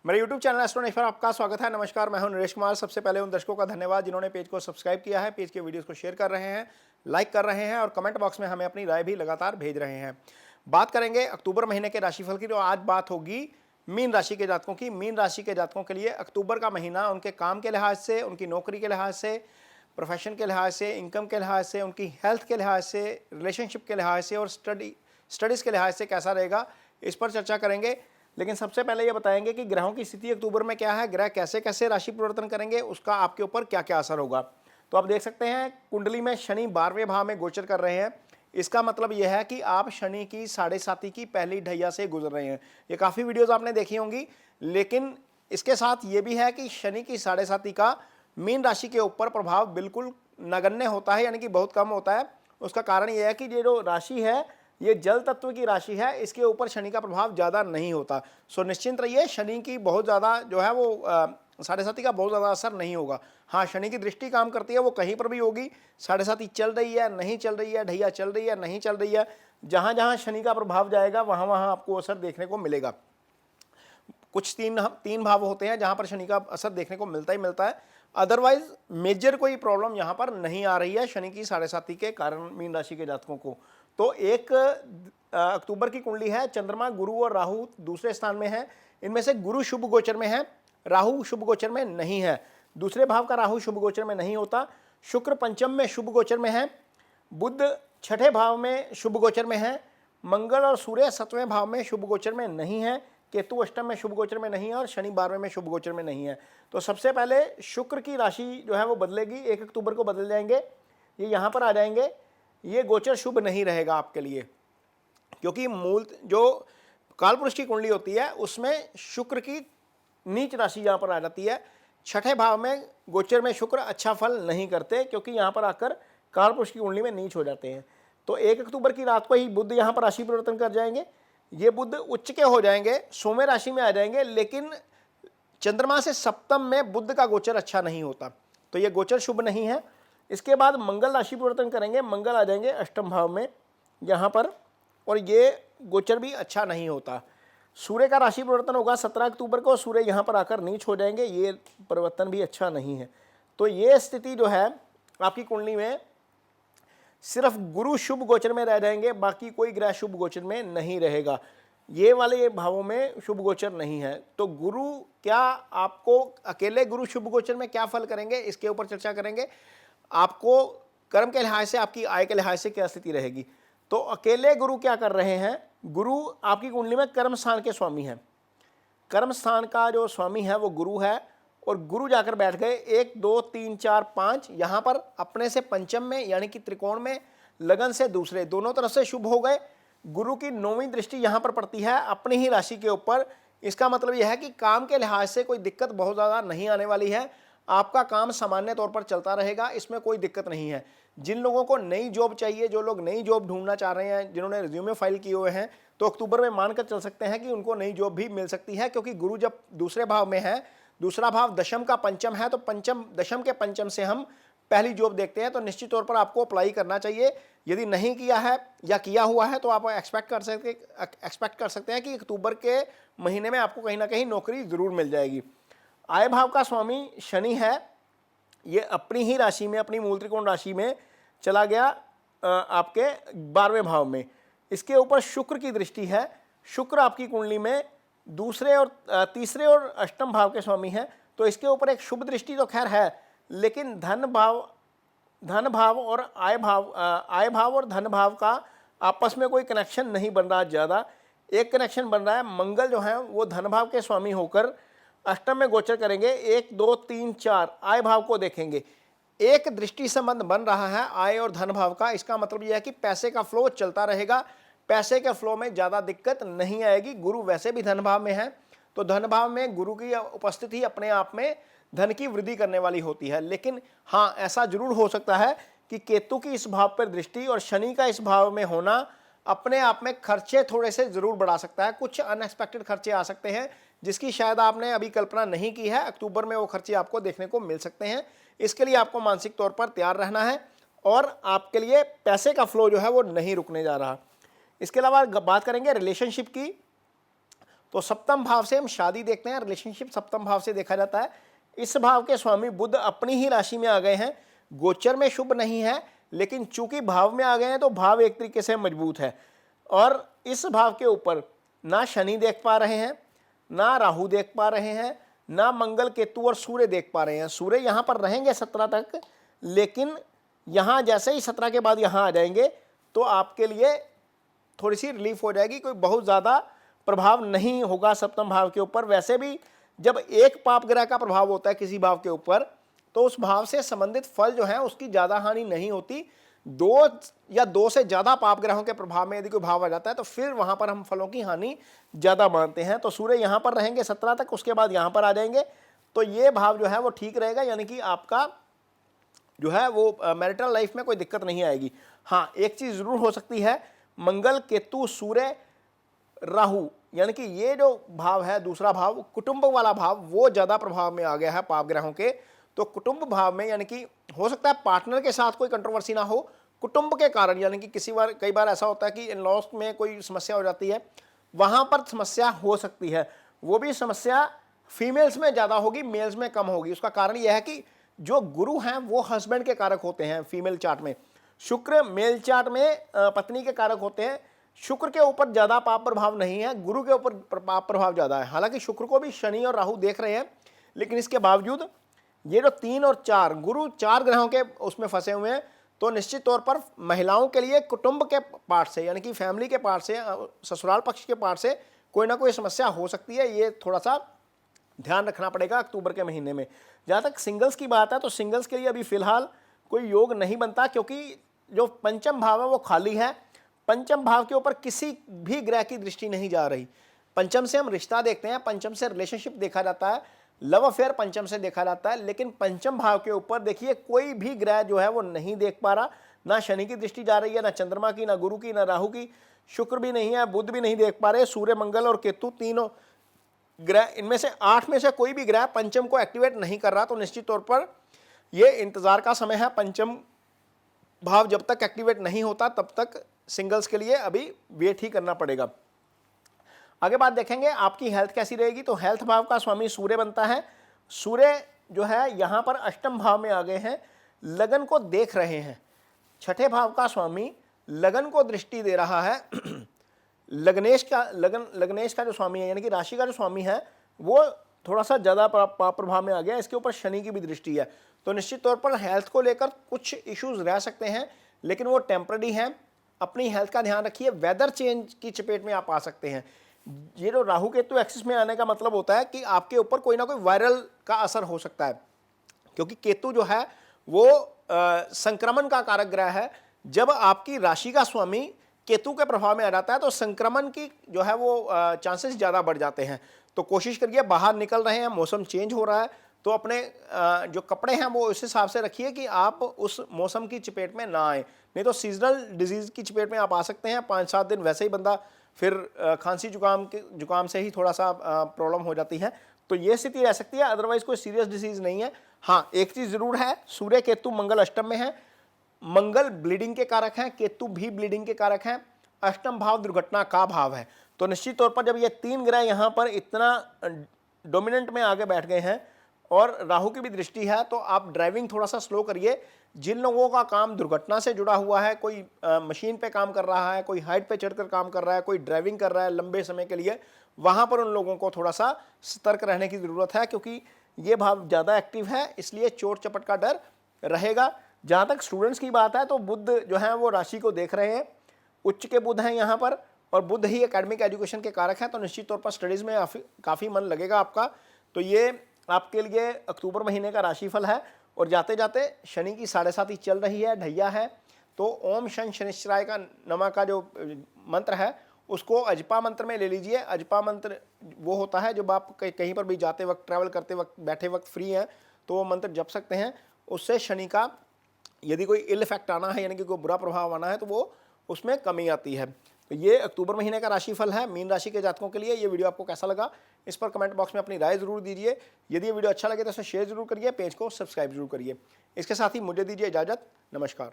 मेरे YouTube channel astronaut पर आपका स्वागत है। नमस्कार, मैं हूं नरेश कुमार। सबसे पहले उन दर्शकों का धन्यवाद जिन्होंने पेज को सब्सक्राइब किया है, पेज के वीडियोस को शेयर कर रहे हैं, लाइक कर रहे हैं और कमेंट बॉक्स में हमें अपनी राय भी लगातार भेज रहे हैं। बात करेंगे अक्टूबर महीने के राशिफल की। तो आज बात होगी मीन राशि के जातकों की। मीन राशि के जातकों के लिए अक्टूबर का महीना उनके काम के लिहाज से, उनकी नौकरी के लिहाज से, प्रोफेशन के लिहाज से, इनकम के लिहाज से, उनकी हेल्थ के लिहाज से, रिलेशनशिप के लिहाज से और स्टडीज़ के लिहाज से कैसा रहेगा, इस पर चर्चा करेंगे। लेकिन सबसे पहले ये बताएंगे कि ग्रहों की स्थिति अक्टूबर में क्या है, ग्रह कैसे कैसे राशि परिवर्तन करेंगे, उसका आपके ऊपर क्या क्या असर होगा। तो आप देख सकते हैं कुंडली में शनि 12वें भाव में गोचर कर रहे हैं। इसका मतलब यह है कि आप शनि की 7.5 की पहली ढैया से गुजर रहे हैं। ये काफ़ी वीडियोस आपने देखी होंगी, लेकिन इसके साथ ये भी है कि शनि की 7.5 का मीन राशि के ऊपर प्रभाव बिल्कुल नगण्य होता है, यानी कि बहुत कम होता है। उसका कारण यह है कि ये जो राशि है ये जल तत्व की राशि है, इसके ऊपर शनि का प्रभाव ज़्यादा नहीं होता। सो निश्चिंत रहिए, शनि की बहुत ज़्यादा जो है वो 7.5 का बहुत ज़्यादा असर नहीं होगा। हाँ, शनि की दृष्टि काम करती है, वो कहीं पर भी होगी। 7.5 चल रही है, नहीं चल रही है, ढैया चल रही है, नहीं चल रही है, जहाँ जहाँ शनि का प्रभाव जाएगा वहाँ वहाँ आपको असर देखने को मिलेगा। कुछ तीन भाव होते हैं जहाँ पर शनि का असर देखने को मिलता ही मिलता है। अदरवाइज मेजर कोई प्रॉब्लम यहाँ पर नहीं आ रही है शनि की 7.5 के कारण मीन राशि के जातकों को। तो एक अक्टूबर की कुंडली है, चंद्रमा, गुरु और राहु दूसरे स्थान में है। इनमें से गुरु शुभ गोचर में है, राहु शुभ गोचर में नहीं है। दूसरे भाव का राहु शुभ गोचर में नहीं होता। शुक्र पंचम में शुभ गोचर में है, बुध छठे भाव में शुभ गोचर में है, मंगल और सूर्य 7वें भाव में शुभ गोचर में नहीं है, केतु अष्टम में शुभ गोचर में नहीं है और शनि 12वें में शुभ गोचर में नहीं है। तो सबसे पहले शुक्र की राशि जो है वो बदलेगी, 1 अक्टूबर को बदल जाएंगे, ये यहाँ पर आ जाएंगे। ये गोचर शुभ नहीं रहेगा आपके लिए, क्योंकि मूल जो कालपुरुष की कुंडली होती है उसमें शुक्र की नीच राशि यहाँ पर आ जाती है। छठे भाव में गोचर में शुक्र अच्छा फल नहीं करते, क्योंकि यहाँ पर आकर कालपुरुष की कुंडली में नीच हो जाते हैं। तो 1 अक्टूबर की रात को ही बुध यहाँ पर राशि परिवर्तन कर जाएंगे। ये बुध उच्च के हो जाएंगे, सोमे राशि में आ जाएंगे, लेकिन चंद्रमा से सप्तम में बुध का गोचर अच्छा नहीं होता, तो ये गोचर शुभ नहीं है। इसके बाद मंगल राशि परिवर्तन करेंगे, मंगल आ जाएंगे अष्टम भाव में यहाँ पर, और ये गोचर भी अच्छा नहीं होता। सूर्य का राशि परिवर्तन होगा 17 अक्टूबर को, सूर्य यहाँ पर आकर नीच हो जाएंगे, ये परिवर्तन भी अच्छा नहीं है। तो ये स्थिति जो है आपकी कुंडली में सिर्फ गुरु शुभ गोचर में रह जाएंगे, बाकी कोई ग्रह शुभ गोचर में नहीं रहेगा। ये वाले भावों में शुभ गोचर नहीं है। तो गुरु क्या आपको अकेले गुरु शुभ गोचर में क्या फल करेंगे, इसके ऊपर चर्चा करेंगे। आपको कर्म के लिहाज से, आपकी आय के लिहाज से क्या स्थिति रहेगी। तो अकेले गुरु क्या कर रहे हैं, गुरु आपकी कुंडली में कर्म स्थान के स्वामी हैं। कर्म स्थान का जो स्वामी है वो गुरु है, और गुरु जाकर बैठ गए 1 2 3 4 5 यहाँ पर अपने से पंचम में, यानी कि त्रिकोण में, लगन से दूसरे, दोनों तरफ से शुभ हो गए। गुरु की 9वीं दृष्टि यहाँ पर पड़ती है अपनी ही राशि के ऊपर। इसका मतलब यह है कि काम के लिहाज से कोई दिक्कत बहुत ज़्यादा नहीं आने वाली है। आपका काम सामान्य तौर पर चलता रहेगा, इसमें कोई दिक्कत नहीं है। जिन लोगों को नई जॉब चाहिए, जो लोग नई जॉब ढूंढना चाह रहे हैं, जिन्होंने रिज्यूमे फाइल किए हुए हैं, तो अक्टूबर में मानकर चल सकते हैं कि उनको नई जॉब भी मिल सकती है, क्योंकि गुरु जब दूसरे भाव में है, दूसरा भाव दशम का पंचम है, तो पंचम दशम के पंचम से हम पहली जॉब देखते हैं। तो निश्चित तौर पर आपको अप्लाई करना चाहिए। यदि नहीं किया है या किया हुआ है तो आप एक्सपेक्ट कर सकते हैं कि अक्टूबर के महीने में आपको कहीं ना कहीं नौकरी जरूर मिल जाएगी। आय भाव का स्वामी शनि है, ये अपनी ही राशि में, अपनी मूल त्रिकोण राशि में चला गया आपके 12वें भाव में। इसके ऊपर शुक्र की दृष्टि है। शुक्र आपकी कुंडली में दूसरे और तीसरे और अष्टम भाव के स्वामी हैं, तो इसके ऊपर एक शुभ दृष्टि तो खैर है, लेकिन धन भाव और आय भाव और धन भाव का आपस में कोई कनेक्शन नहीं बन रहा ज़्यादा। एक कनेक्शन बन रहा है, मंगल जो है वो धन भाव के स्वामी होकर अष्टम में गोचर करेंगे। 1 2 3 4 आय भाव को देखेंगे, एक दृष्टि संबंध बन रहा है आय और धन भाव का। इसका मतलब यह है कि पैसे का फ्लो चलता रहेगा, पैसे के फ्लो में ज़्यादा दिक्कत नहीं आएगी। गुरु वैसे भी धन भाव में है, तो धन भाव में गुरु की उपस्थिति अपने आप में धन की वृद्धि करने वाली होती है। लेकिन हाँ, ऐसा जरूर हो सकता है कि केतु की इस भाव पर दृष्टि और शनि का इस भाव में होना अपने आप में खर्चे थोड़े से जरूर बढ़ा सकता है। कुछ अनएक्सपेक्टेड खर्चे आ सकते हैं जिसकी शायद आपने अभी कल्पना नहीं की है। अक्टूबर में वो खर्चे आपको देखने को मिल सकते हैं। इसके लिए आपको मानसिक तौर पर तैयार रहना है, और आपके लिए पैसे का फ्लो जो है वो नहीं रुकने जा रहा। इसके अलावा बात करेंगे रिलेशनशिप की, तो सप्तम भाव से हम शादी देखते हैं, रिलेशनशिप सप्तम भाव से देखा जाता है। इस भाव के स्वामी बुध अपनी ही राशि में आ गए हैं, गोचर में शुभ नहीं है, लेकिन चूंकि भाव में आ गए हैं तो भाव एक तरीके से मजबूत है। और इस भाव के ऊपर ना शनि देख पा रहे हैं, ना राहु देख पा रहे हैं, ना मंगल, केतु और सूर्य देख पा रहे हैं। सूर्य यहाँ पर रहेंगे 17 तक, लेकिन यहाँ जैसे ही 17 के बाद यहाँ आ जाएंगे तो आपके लिए थोड़ी सी रिलीफ हो जाएगी, कोई बहुत ज़्यादा प्रभाव नहीं होगा सप्तम भाव के ऊपर। वैसे भी जब एक पाप ग्रह का प्रभाव होता है किसी भाव के ऊपर तो उस भाव से संबंधित फल जो है उसकी ज़्यादा हानि नहीं होती। दो या दो से ज़्यादा पाप ग्रहों के प्रभाव में यदि कोई भाव आ जाता है तो फिर वहाँ पर हम फलों की हानि ज़्यादा मानते हैं। तो सूर्य यहाँ पर रहेंगे 17 तक, उसके बाद यहाँ पर आ जाएंगे तो ये भाव जो है वो ठीक रहेगा, यानी कि आपका जो है वो मैरिटल लाइफ में कोई दिक्कत नहीं आएगी। हाँ, एक चीज़ ज़रूर हो सकती है, मंगल, केतु, सूर्य, राहु, यानी कि ये जो भाव है दूसरा भाव, कुटुंब वाला भाव, वो ज़्यादा प्रभाव में आ गया है पाप ग्रहों के। तो कुटुंब भाव में यानी कि हो सकता है पार्टनर के साथ कोई कंट्रोवर्सी ना हो, कुटुंब के कारण, यानी कि कई बार ऐसा होता है कि इन लॉज में कोई समस्या हो जाती है, वहाँ पर समस्या हो सकती है। वो भी समस्या फीमेल्स में ज़्यादा होगी, मेल्स में कम होगी। उसका कारण यह है कि जो गुरु हैं वो हस्बैंड के कारक होते हैं फीमेल चार्ट में, शुक्र मेल चार्ट में पत्नी के कारक होते हैं। शुक्र के ऊपर ज़्यादा पाप प्रभाव नहीं है, गुरु के ऊपर पाप प्रभाव ज़्यादा है। हालांकि शुक्र को भी शनि और राहु देख रहे हैं, लेकिन इसके बावजूद ये जो 3 और 4 गुरु 4 ग्रहों के उसमें फंसे हुए हैं, तो निश्चित तौर पर महिलाओं के लिए कुटुंब के पार्ट से, यानी कि फैमिली के पार्ट से, ससुराल पक्ष के पार्ट से कोई ना कोई समस्या हो सकती है। ये थोड़ा सा ध्यान रखना पड़ेगा अक्टूबर के महीने में। जहाँ तक सिंगल्स की बात है तो सिंगल्स के लिए अभी फिलहाल कोई योग नहीं बनता, क्योंकि जो पंचम भाव है वो खाली है। पंचम भाव के ऊपर किसी भी ग्रह की दृष्टि नहीं जा रही। पंचम से हम रिश्ता देखते हैं, पंचम से रिलेशनशिप देखा जाता है, लव अफेयर पंचम से देखा जाता है, लेकिन पंचम भाव के ऊपर देखिए कोई भी ग्रह जो है वो नहीं देख पा रहा। ना शनि की दृष्टि जा रही है, ना चंद्रमा की, ना गुरु की, ना राहु की, शुक्र भी नहीं है, बुध भी नहीं देख पा रहे, सूर्य, मंगल और केतु, तीनों ग्रह, इनमें से 8 में से कोई भी ग्रह पंचम को एक्टिवेट नहीं कर रहा। तो निश्चित तौर पर ये इंतजार का समय है। पंचम भाव जब तक एक्टिवेट नहीं होता तब तक सिंगल्स के लिए अभी वेट ही करना पड़ेगा। आगे बात देखेंगे आपकी हेल्थ कैसी रहेगी। तो हेल्थ भाव का स्वामी सूर्य बनता है। सूर्य जो है यहाँ पर अष्टम भाव में आ गए हैं, लगन को देख रहे हैं। छठे भाव का स्वामी लगन को दृष्टि दे रहा है। लग्नेश का जो स्वामी है, यानी कि राशि का जो स्वामी है, वो थोड़ा सा ज़्यादा प्रभाव में आ गया। इसके ऊपर शनि की भी दृष्टि है। तो निश्चित तौर पर हेल्थ को लेकर कुछ इश्यूज रह सकते हैं, लेकिन वो टेम्पररी हैं। अपनी हेल्थ का ध्यान रखिए। वेदर चेंज की चपेट में आप आ सकते हैं। ये जो राहु केतु एक्सिस में आने का मतलब होता है कि आपके ऊपर कोई ना कोई वायरल का असर हो सकता है, क्योंकि केतु जो है वो संक्रमण का कारक ग्रह है। जब आपकी राशि का स्वामी केतु के प्रभाव में आ जाता है तो संक्रमण की जो है वो चांसेस ज़्यादा बढ़ जाते हैं। तो कोशिश करिए, बाहर निकल रहे हैं, मौसम चेंज हो रहा है, तो अपने जो कपड़े हैं वो उस हिसाब से रखिए कि आप उस मौसम की चपेट में ना आए, नहीं तो सीजनल डिजीज़ की चपेट में आप आ सकते हैं। 5-7 दिन वैसे ही बंदा फिर खांसी जुकाम से ही थोड़ा सा प्रॉब्लम हो जाती है। तो ये स्थिति रह सकती है, अदरवाइज कोई सीरियस डिजीज़ नहीं है। हाँ, एक चीज़ ज़रूर है, सूर्य केतु मंगल अष्टम में है। मंगल ब्लीडिंग के कारक हैं, केतु भी ब्लीडिंग के कारक हैं। अष्टम भाव दुर्घटना का भाव है। तो निश्चित तौर पर जब ये 3 ग्रह यहाँ पर इतना डोमिनेंट में आगे बैठ गए हैं और राहु की भी दृष्टि है, तो आप ड्राइविंग थोड़ा सा स्लो करिए। जिन लोगों का काम दुर्घटना से जुड़ा हुआ है, कोई मशीन पे काम कर रहा है, कोई हाइट पे चढ़कर काम कर रहा है, कोई ड्राइविंग कर रहा है लंबे समय के लिए, वहाँ पर उन लोगों को थोड़ा सा सतर्क रहने की ज़रूरत है, क्योंकि ये भाव ज़्यादा एक्टिव है, इसलिए चोट चपट का डर रहेगा। जहाँ तक स्टूडेंट्स की बात है तो बुध जो है वो राशि को देख रहे हैं, उच्च के बुध हैं यहाँ पर, और बुध ही एकेडमिक एजुकेशन के कारक हैं। तो निश्चित तौर पर स्टडीज़ में काफ़ी मन लगेगा आपका। तो ये आपके लिए अक्टूबर महीने का राशिफल है। और जाते जाते शनि की 7.5 चल रही है, ढैया है, तो ओम शन शनिश्चराय का नमा का जो मंत्र है उसको अजपा मंत्र में ले लीजिए। अजपा मंत्र वो होता है जब आप कहीं पर भी जाते वक्त, ट्रैवल करते वक्त, बैठे वक्त फ्री हैं तो वो मंत्र जप सकते हैं। उससे शनि का यदि कोई इल इफेक्ट आना है, यानी कि कोई बुरा प्रभाव आना है, तो वो उसमें कमी आती है। तो ये अक्टूबर महीने का राशिफल है मीन राशि के जातकों के लिए। ये वीडियो आपको कैसा लगा, इस पर कमेंट बॉक्स में अपनी राय जरूर दीजिए। यदि ये वीडियो अच्छा लगे तो इसे शेयर जरूर करिए, पेज को सब्सक्राइब जरूर करिए। इसके साथ ही मुझे दीजिए इजाज़त। नमस्कार।